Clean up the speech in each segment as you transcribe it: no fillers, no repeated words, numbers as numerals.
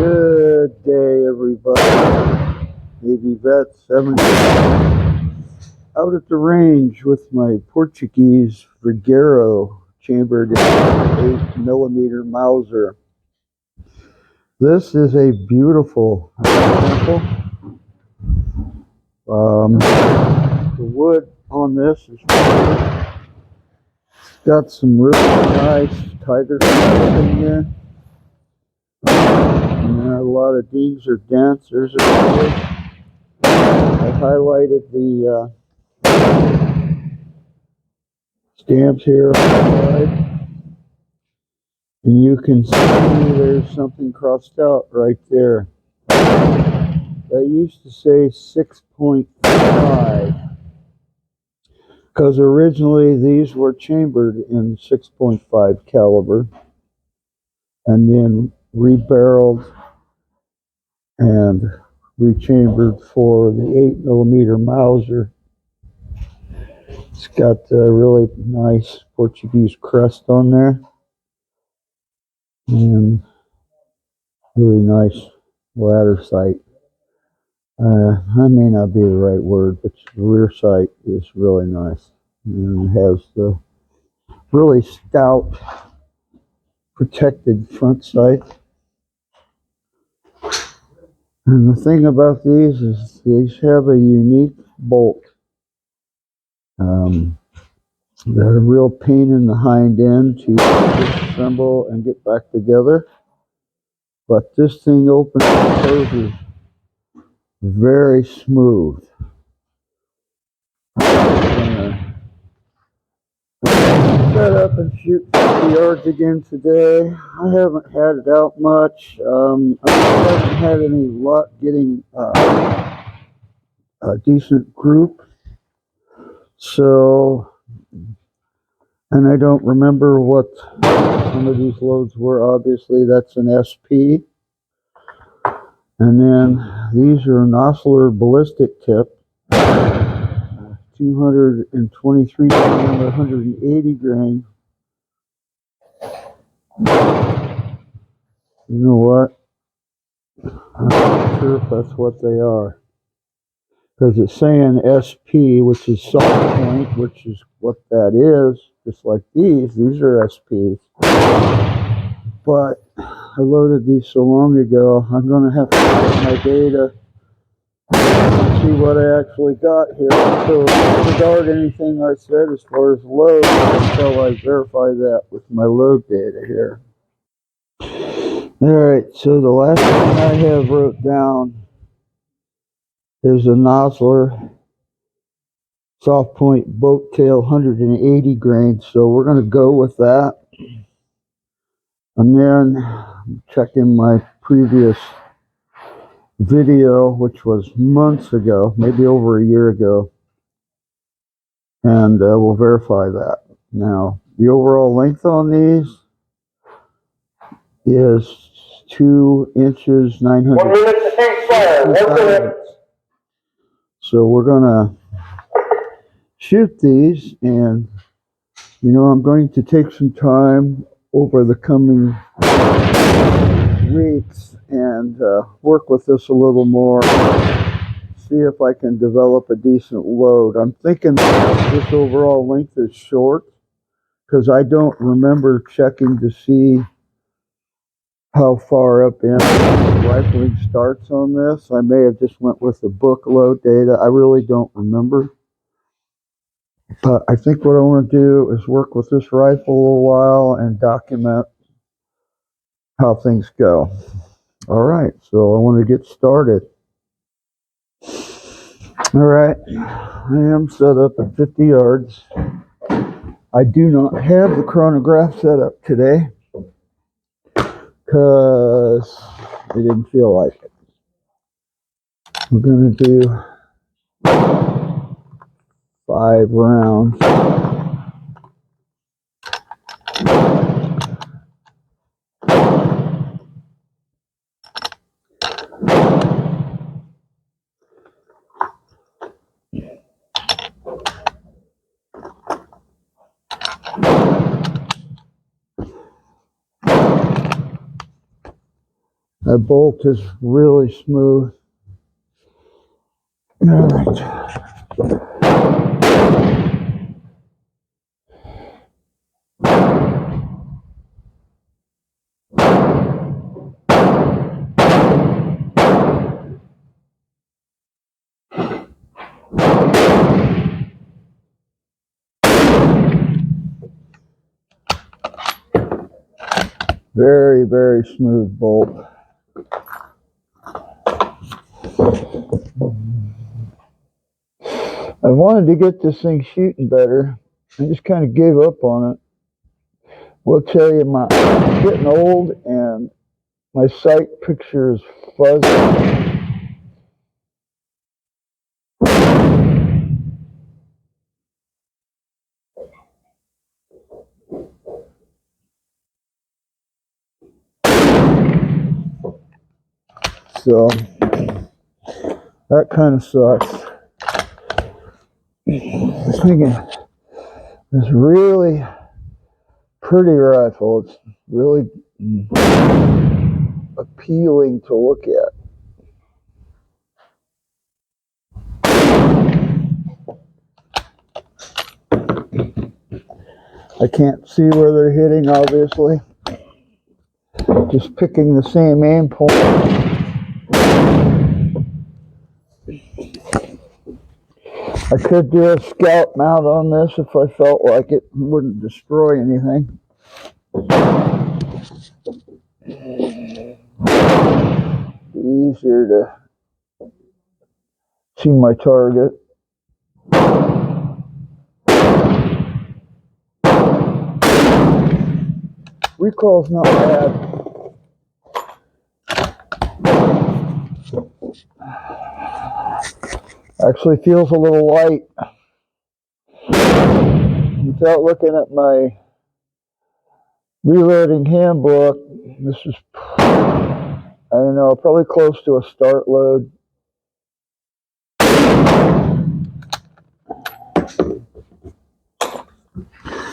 Good day, everybody. Navy Vet 70 out at the range with my Portuguese Vergueiro chambered in 8mm Mauser. This is a beautiful rifle. The wood on this is got some really nice tiger in here. And a lot of dings or dents. There's a wood. I highlighted the stamps here on the side. And you can see there's something crossed out right there. That used to say 6.5. Because originally these were chambered in 6.5 caliber. And then rebarreled and rechambered for the 8mm Mauser. It's got a really nice Portuguese crest on there. And really nice ladder sight. That may not be the right word, but the rear sight is really nice. And it has the really stout protected front sight. And the thing about these is these have a unique bolt. They're a real pain in the hind end to disassemble and get back together. But this thing opens and closes very smooth. I'm gonna set up and shoot 50 yards again today. I haven't had it out much. I haven't had any luck getting a decent group. So, and I don't remember what some of these loads were. Obviously, that's an SP. And then these are an oscillator ballistic tip. 223 grain, 180 grain. You know what? I'm not sure if that's what they are. Because it's saying SP, which is soft point, which is what that is, just like these. These are SPs. But I loaded these so long ago, I'm going to have to look at my data and see what I actually got here. So disregard anything I said as far as load until I verify that with my load data here. Alright, so the last thing I have wrote down is a Nosler soft point boat tail 180 grain, so we're going to go with that. And then checking my previous video, which was months ago, maybe over a year ago, and we'll verify that. Now, the overall length on these is 2 inches 900. 1 minute to ceasefire. So we're gonna shoot these, and I'm going to take some time over the coming weeks and work with this a little more, see if I can develop a decent load. I'm thinking this overall length is short because I don't remember checking to see how far up in rifling starts on this. I may have just went with the book load data. I really don't remember. But I think what I want to do is work with this rifle a while and document how things go. All right, so I want to get started. All right, I am set up at 50 yards. I do not have the chronograph set up today because I didn't feel like it. We're going to do 5 rounds. That bolt is really smooth. All right. Very, very smooth bolt. I wanted to get this thing shooting better. I just kind of gave up on it. Will tell you, I'm getting old and my sight picture is fuzzy. So that kind of sucks. I was thinking this really pretty rifle. It's really appealing to look at. I can't see where they're hitting, obviously. Just picking the same aim point. I could do a scout mount on this if I felt like it wouldn't destroy anything. Easier to see my target. Recoil's not bad. Actually feels a little light. Without looking at my reloading handbook, this is, I don't know, probably close to a start load.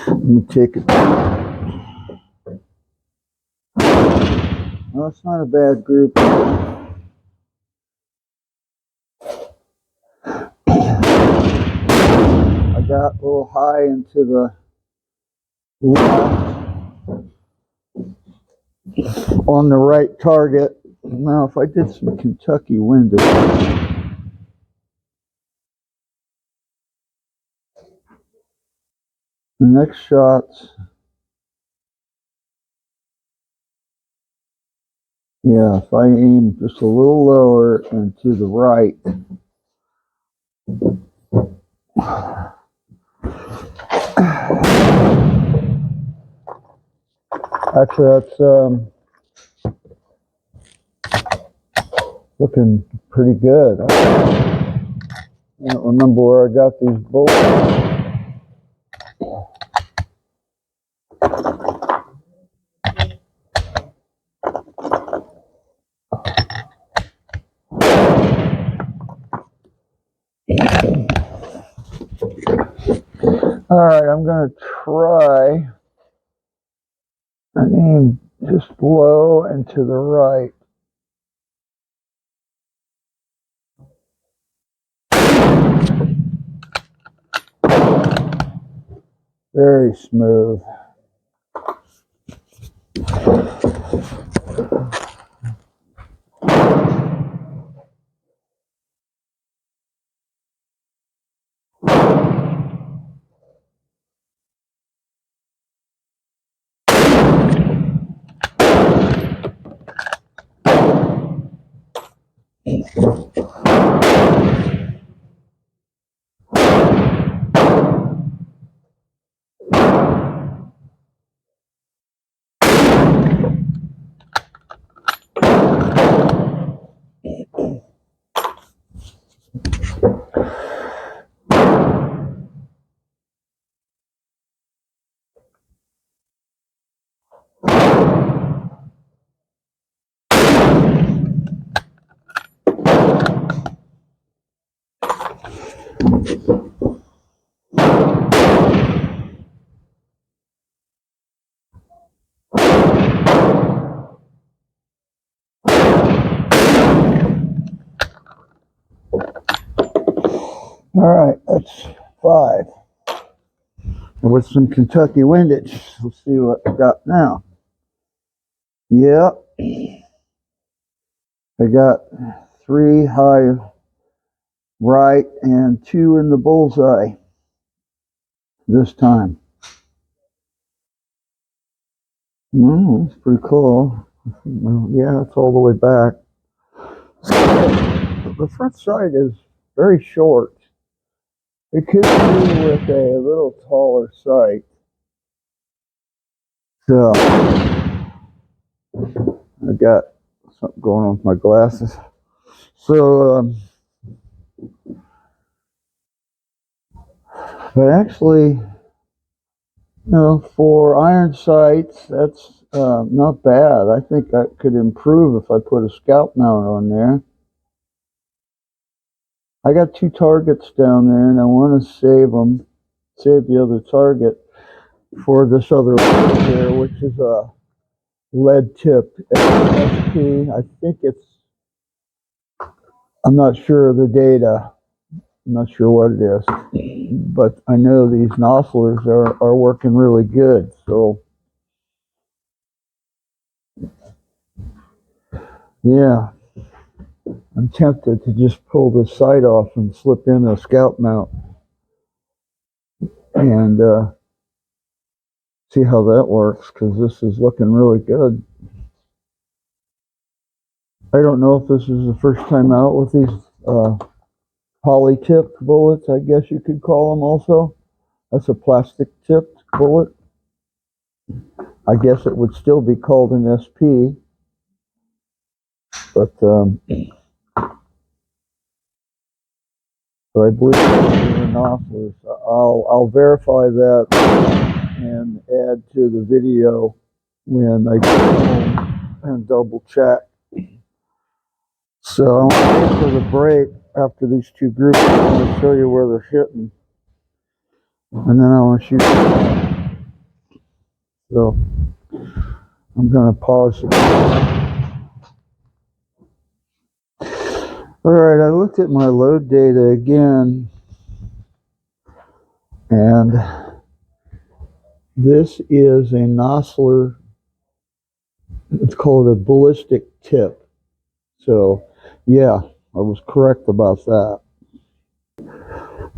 Let me take it. No, it's not a bad group. I got a little high into the left on the right target. Now, if I did some Kentucky windage, the next shots, yeah, if I aim just a little lower and to the right, actually that's looking pretty good. I don't remember where I got these bolts. All right, I'm going to try and aim just low and to the right. Very smooth. All right, that's 5. And with some Kentucky windage, we'll see what I got now. Yep. I got 3 high right and 2 in the bullseye this time. That's pretty cool. Yeah, it's all the way back. The front sight is very short. It could be with a little taller sight. So I got something going on with my glasses. So, but actually, for iron sights, that's not bad. I think I could improve if I put a scalp mount on there. I got 2 targets down there, and I want to save the other target for this other one here, which is a lead tip SP. I think I'm not sure of the data. I'm not sure what it is, but I know these nosslers are working really good. So, yeah, I'm tempted to just pull this sight off and slip in a scalp mount and see how that works, because this is looking really good. I don't know if this is the first time out with these poly-tipped bullets, I guess you could call them also. That's a plastic-tipped bullet. I guess it would still be called an SP, but I believe they're nosslers. I'll verify that and add to the video when I get home and double check. So I want to wait for the break after these 2 groups. I want to show you where they're hitting, and then I want to shoot them. So I'm going to pause it. All right, I looked at my load data again, and this is a nosler. It's called a ballistic tip. So, yeah, I was correct about that.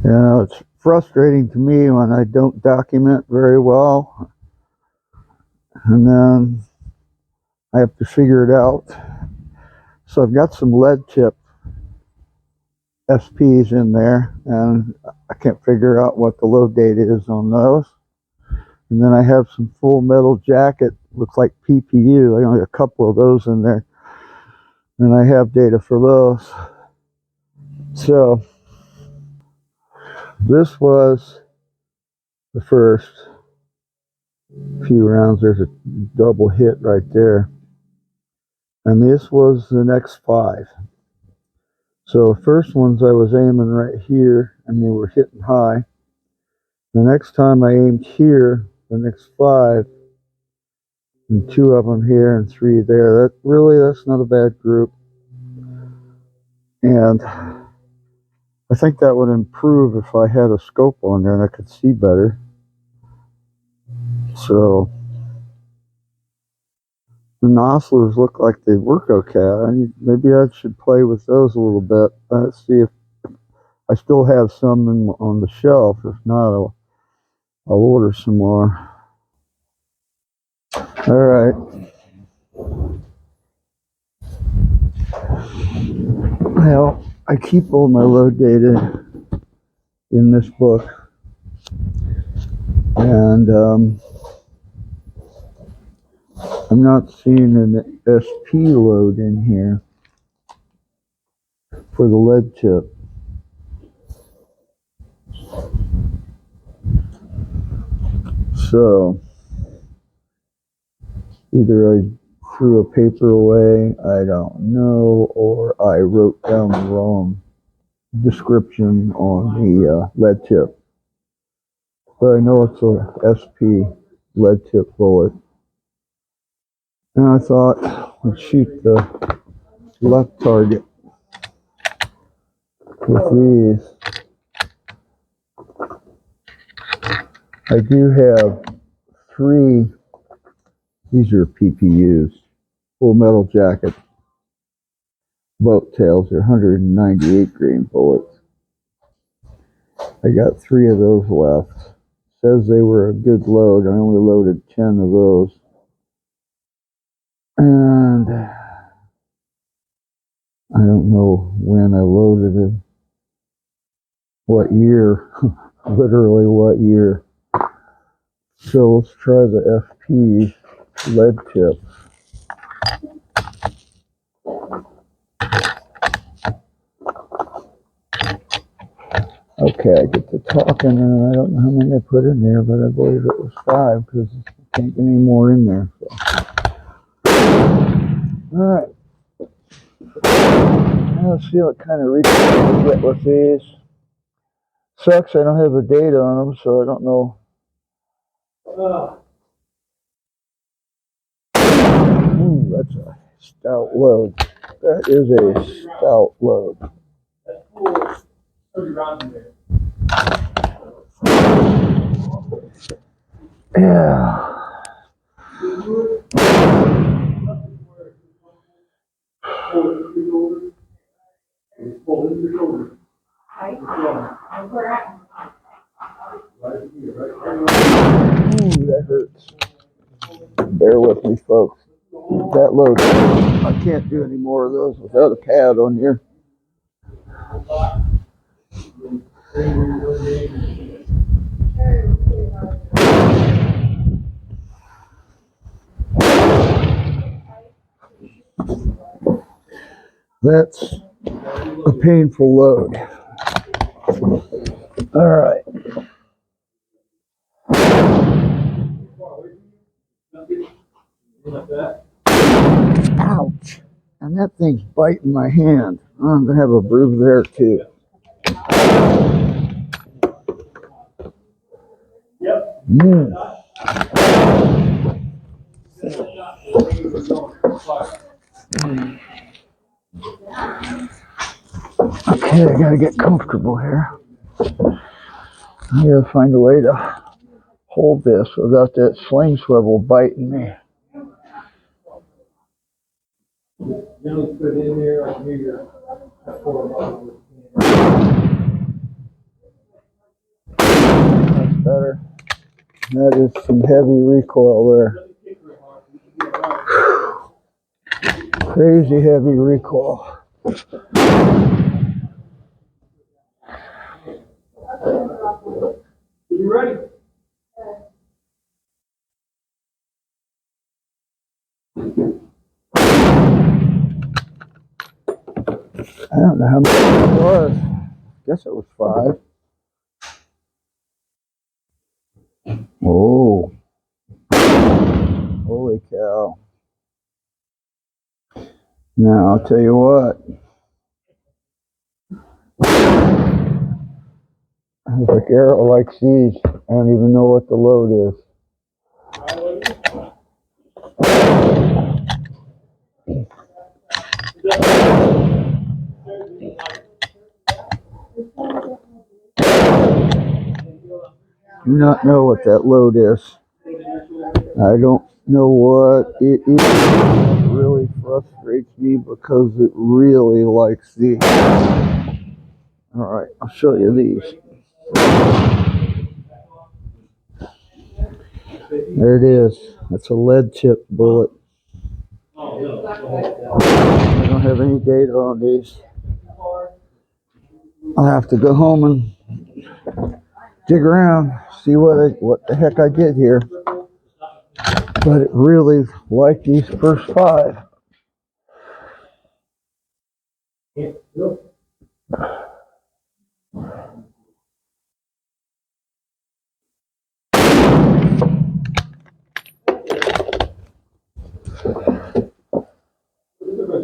It's frustrating to me when I don't document very well, and then I have to figure it out. So I've got some lead tip SPs in there, and I can't figure out what the load data is on those. And then I have some full metal jacket, looks like PPU. I only have a couple of those in there, and I have data for those. So this was the first few rounds. There's a double hit right there, and this was the next 5. So the first ones I was aiming right here, and they were hitting high. The next time I aimed here, the next 5, and 2 of them here and 3 there. That's not a bad group, and I think that would improve if I had a scope on there and I could see better. So the nosslers look like they work okay. Maybe I should play with those a little bit. Let's see if I still have some on the shelf. If not, I'll order some more. All right. Well, I keep all my load data in this book, and I'm not seeing an SP load in here for the lead tip. So either I threw a paper away, I don't know, or I wrote down the wrong description on the lead tip. But I know it's a SP lead tip bullet. And I thought I'd shoot the left target with these. I do have 3, these are PPUs, full metal jacket boat tails. They're 198 grain bullets. I got 3 of those left. Says they were a good load. I only loaded 10 of those. And I don't know when I loaded it. What year? Literally what year. So let's try the FP lead tip. Okay, I get to talking, and I don't know how many I put in there, but I believe it was 5 because I can't get any more in there. So. All right. Now let's see what kind of recoil we get with these. Sucks, I don't have the data on them, so I don't know. Ooh, that's a stout load. That is a stout load. Yeah. Ooh, that hurts. Bear with me, folks. That load, I can't do any more of those without a pad on here. That's a painful load. All right. Ouch. And that thing's biting my hand. I'm going to have a bruise there, too. Okay, I got to get comfortable here. I got to find a way to hold this without that sling swivel biting me. That's better. That is some heavy recoil there. Crazy heavy recoil. You ready? I don't know how much it was. Guess it was 5. Oh, holy cow. Now, I'll tell you what. Vergueiro likes these. I don't even know what the load is. Do not know what that load is. I don't know what it is. It really frustrates me because it really likes these. All right, I'll show you these. There it is. That's a lead tip bullet. I don't have any data on these. I'll have to go home and dig around, see what the heck I get here. But it really liked these first 5.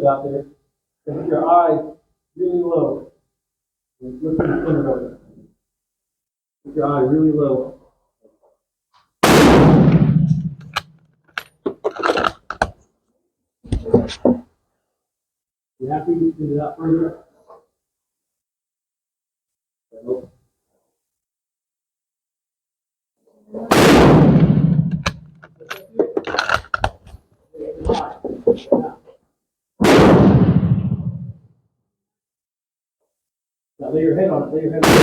Out there. Keep your eyes really low. Look at the center of it. Keep your eye really low. You happy to do that further? Nope. Now lay your head on it, lay your head on it.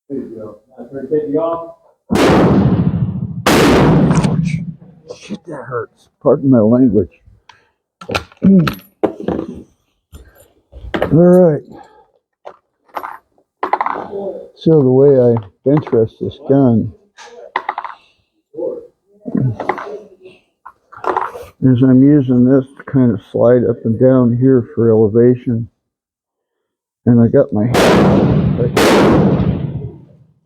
There you go. Now turn the baby off. Shit, that hurts. Pardon my language. All right. So the way I bench rest this gun is I'm using this to kind of slide up and down here for elevation. And I got my hand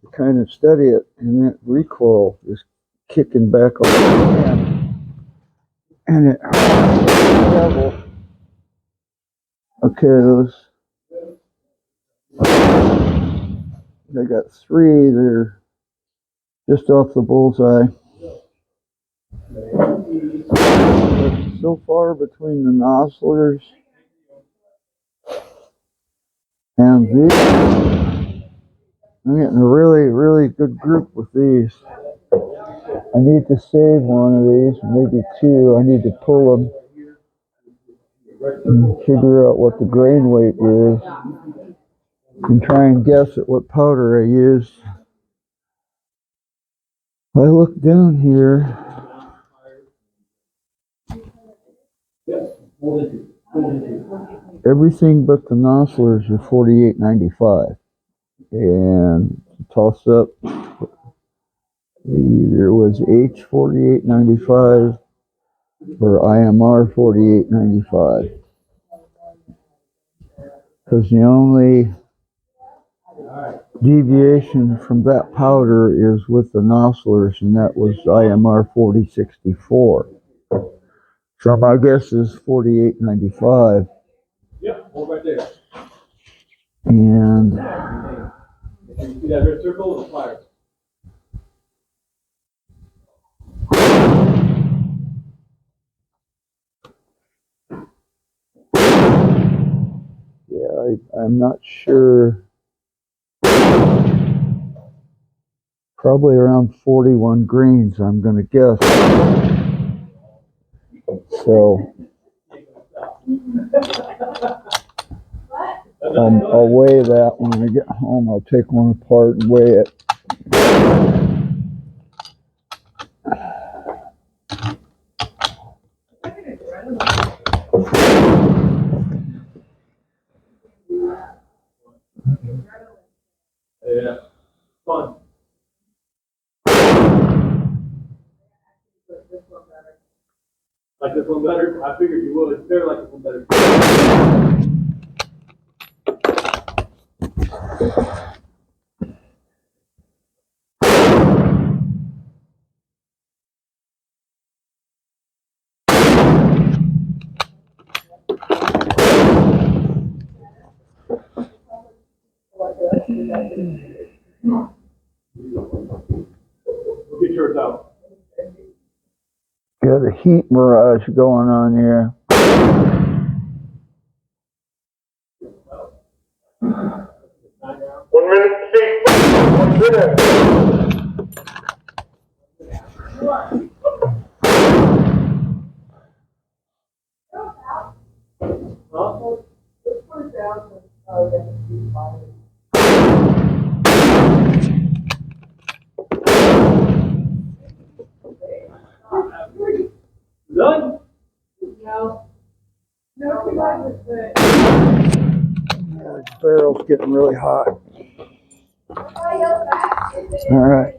to kind of steady it, and that recoil is kicking back on the hand. And it level. Okay, those. I got 3. They're just off the bullseye. But so far between the nozzlers and these, I'm getting a really good group with these. I need to save one of these, maybe 2. I need to pull them and figure out what the grain weight is and try and guess at what powder I used. I look down here. Everything but the nozzlers are 48.95, and toss up. Either was H 48.95 or IMR 48.95, because the only deviation from that powder is with the nozzlers, and that was IMR 4064. So my guess is 48.95. Yep, hold right there. And You see that red circle? It's fire. yeah, I'm not sure. Probably around 41 grains, I'm going to guess. So I'll weigh that when I get home. I'll take one apart and weigh it. Yeah. Fun. Like this one better? I figured you would. They're like this one better. We'll get yours out. Got a heat mirage going on here. 1 minute to see. 1 minute. Huh? Done? No. No, because the The barrel's getting really hot. All right.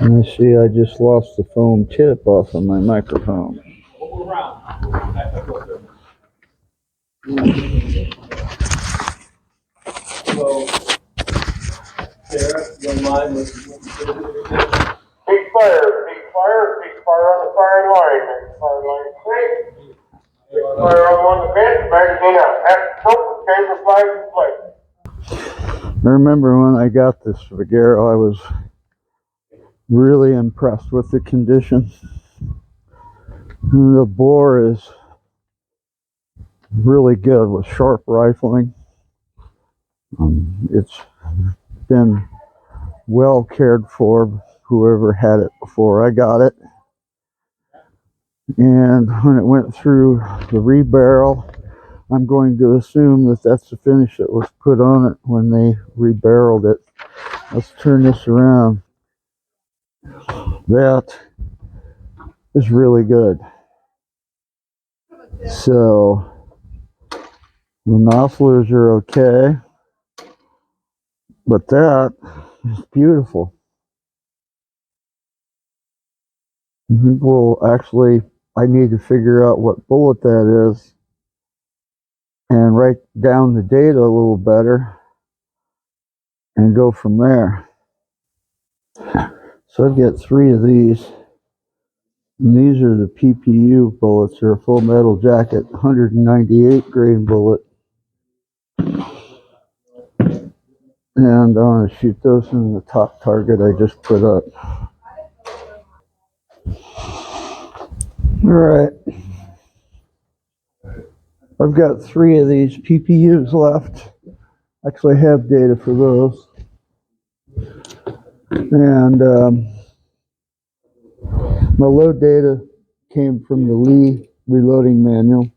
And I see I just lost the foam tip off of my microphone. Over around. So, Sarah, you mind with Big fire on the firing line. Fire line. Great. Fire on the bench, magazine out. After stroke, chamber flags in place. I remember when I got this Vergueiro, I was really impressed with the condition. The bore is really good with sharp rifling. It's been well cared for, whoever had it before I got it. And when it went through the rebarrel, I'm going to assume that that's the finish that was put on it when they rebarreled it. Let's turn this around. That is really good. So the nozzlers are okay, but that is beautiful. Well, actually, I need to figure out what bullet that is and write down the data a little better and go from there. So I've got 3 of these. And these are the PPU bullets. They're a full metal jacket, 198 grain bullet. And I'm going to shoot those in the top target I just put up. All right. I've got 3 of these PPUs left. Actually, I have data for those. And my load data came from the Lee reloading manual.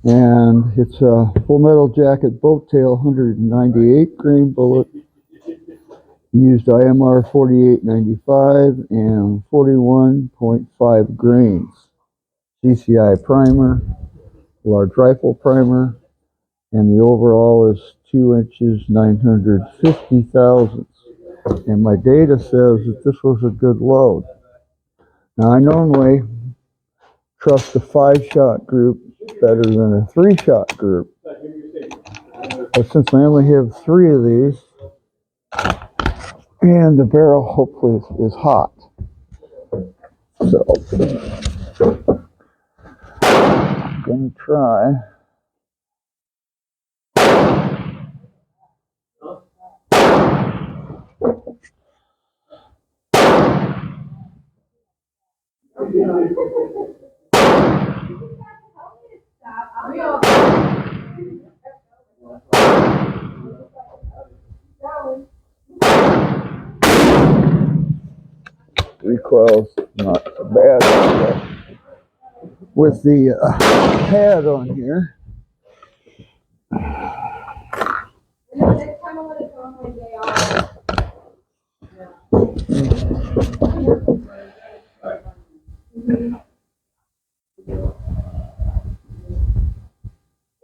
And it's a full metal jacket boat tail, 198 grain bullet. Used IMR 4895 and 41.5 grains. CCI primer, large rifle primer, and the overall is 2 inches 950 thousandths. And my data says that this was a good load. Now I normally trust a 5-shot group better than a 3-shot group. But since I only have 3 of these, and the barrel hopefully is hot. So I'm going to try. Recoil's not so bad with the pad on here.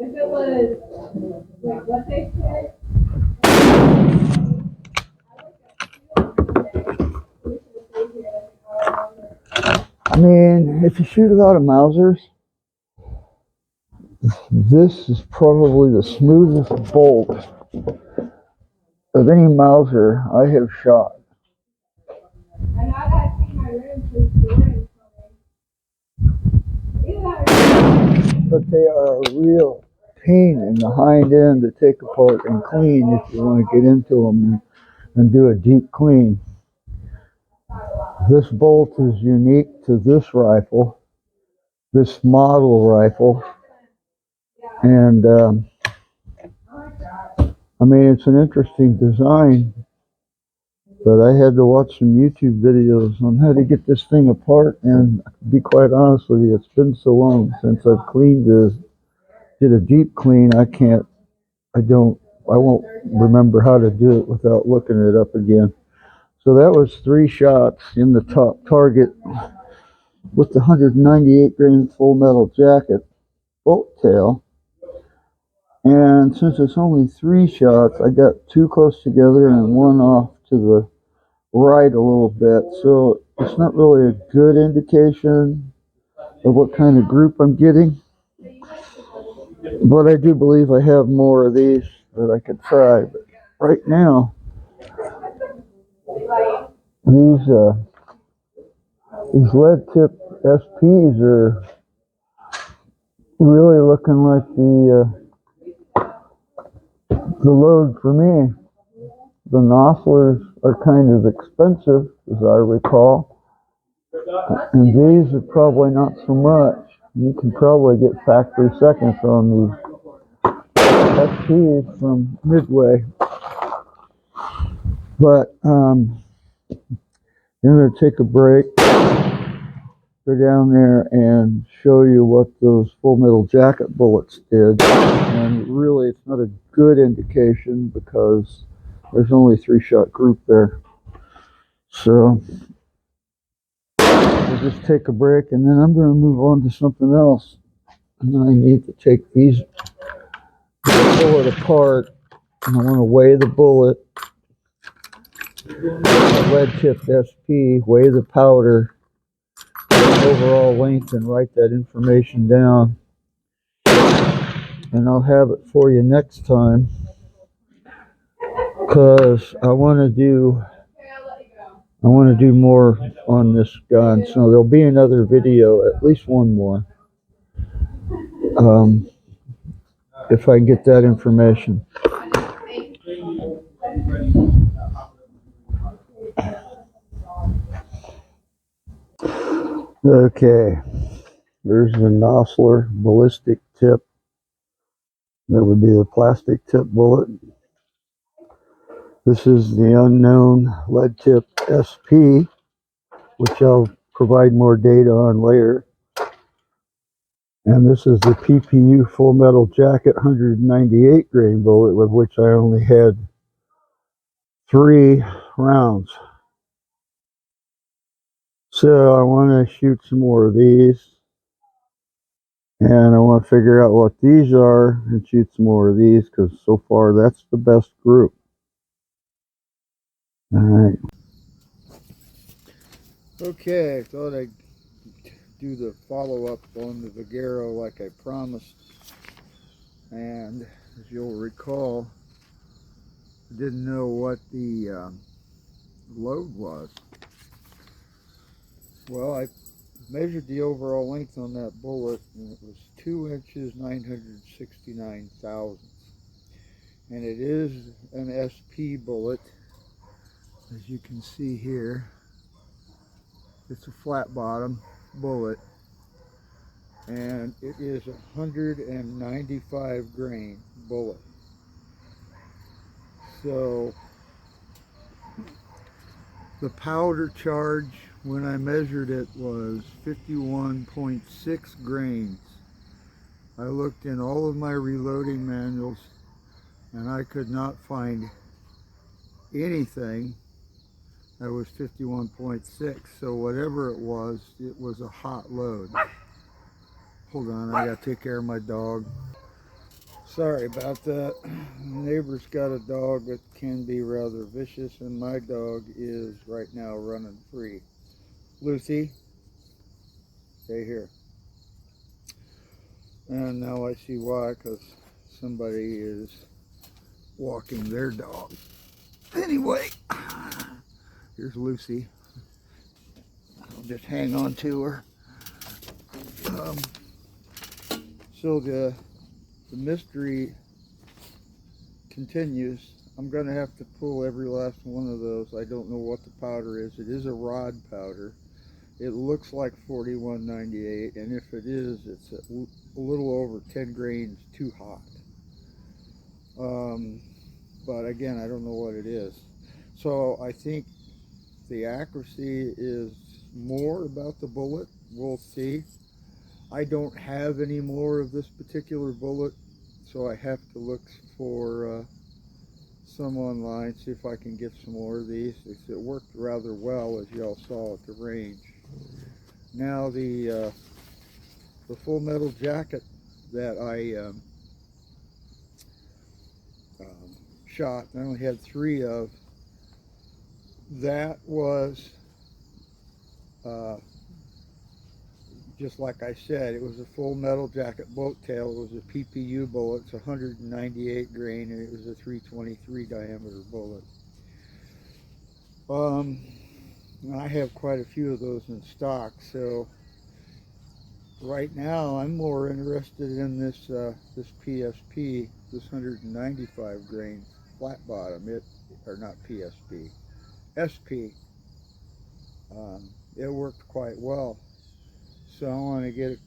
If it was, wait, what they said? I mean, if you shoot a lot of Mausers, this is probably the smoothest bolt of any Mauser I have shot. And I got to see my room since the rain But they are a real pain in the hind end to take apart and clean if you want to get into them and do a deep clean. This bolt is unique to this rifle, this model rifle, and I mean, it's an interesting design, but I had to watch some YouTube videos on how to get this thing apart, and to be quite honest with you, it's been so long since I've cleaned this, did a deep clean, I won't remember how to do it without looking it up again. So that was 3 shots in the top target with the 198 grain full metal jacket bolt tail. And since it's only 3 shots, I got 2 close together and 1 off to the right a little bit. So it's not really a good indication of what kind of group I'm getting. But I do believe I have more of these that I could try. But right now, these lead tip SPs are really looking like the load for me. The Nosslers are kind of expensive, as I recall, and these are probably not so much. You can probably get factory seconds on these SPs from Midway, but I'm going to take a break, go down there and show you what those Full Metal Jacket bullets did. And really, it's not a good indication because there's only 3-shot group there. So we'll just take a break, and then I'm going to move on to something else. And then I need to take these bullet apart, and I want to weigh the bullet, the lead-tipped SP, weigh the powder, overall length, and write that information down. And I'll have it for you next time, because I want to do more on this gun. So there'll be another video, at least one more, if I get that information. Okay, there's the Nosler ballistic tip. That would be the plastic tip bullet. This is the unknown lead tip SP, which I'll provide more data on later. And this is the PPU Full Metal Jacket 198 grain bullet, with which I only had 3 rounds. So I want to shoot some more of these, and I want to figure out what these are and shoot some more of these, because so far that's the best group. All right. Okay, I thought I'd do the follow-up on the Vergueiro like I promised. And as you'll recall, I didn't know what the load was. Well, I measured the overall length on that bullet, and it was 2 inches 969 thousandths. And it is an SP bullet, as you can see here. It's a flat bottom bullet, and it is a 195 grain bullet. So the powder charge when I measured it was 51.6 grains. I looked in all of my reloading manuals and I could not find anything that was 51.6. So whatever it was a hot load. Hold on, I gotta take care of my dog. Sorry about that. The neighbor's got a dog that can be rather vicious, and my dog is right now running free. Lucy, stay here. And now I see why, because somebody is walking their dog. Anyway, here's Lucy. I'll just hang on to her. So the mystery continues. I'm going to have to pull every last one of those. I don't know what the powder is. It is a rod powder. It looks like 4198, and if it is, it's a little over 10 grains too hot. But again, I don't know what it is. So I think the accuracy is more about the bullet. We'll see. I don't have any more of this particular bullet, so I have to look for some online, see if I can get some more of these. It worked rather well, as y'all saw at the range. Now the Full Metal Jacket that I shot, I only had 3 of. That was just like I said, it was a Full Metal Jacket boat tail. It was a PPU bullet. It's 198 grain, and it was a 323 diameter bullet. I have quite a few of those in stock, so right now I'm more interested in this this PSP, this 195 grain flat bottom. Or not PSP, SP. It worked quite well. So I want to get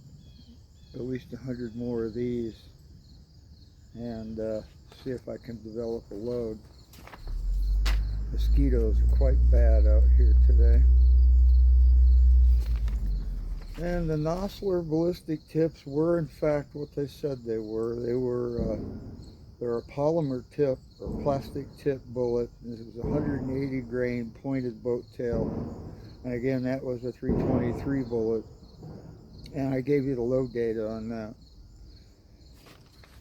at least 100 more of these and see if I can develop a load. Mosquitoes are quite bad out here today. And the Nosler ballistic tips were in fact what they said they were. They're a polymer tip or plastic tip bullet. This was a 180 grain pointed boat tail. And again, that was a 323 bullet. And I gave you the load data on that.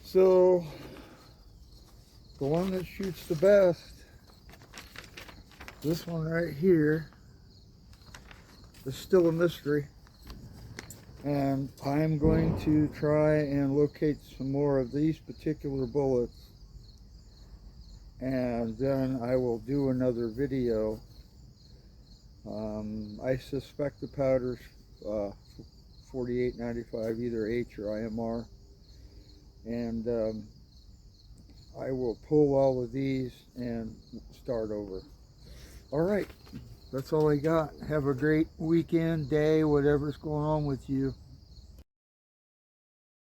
So the one that shoots the best, this one right here, is still a mystery. And I'm going to try and locate some more of these particular bullets, and then I will do another video. I suspect the powder's 4895, either H or IMR, and I will pull all of these and start over. All right, that's all I got. Have a great weekend, day, whatever's going on with you.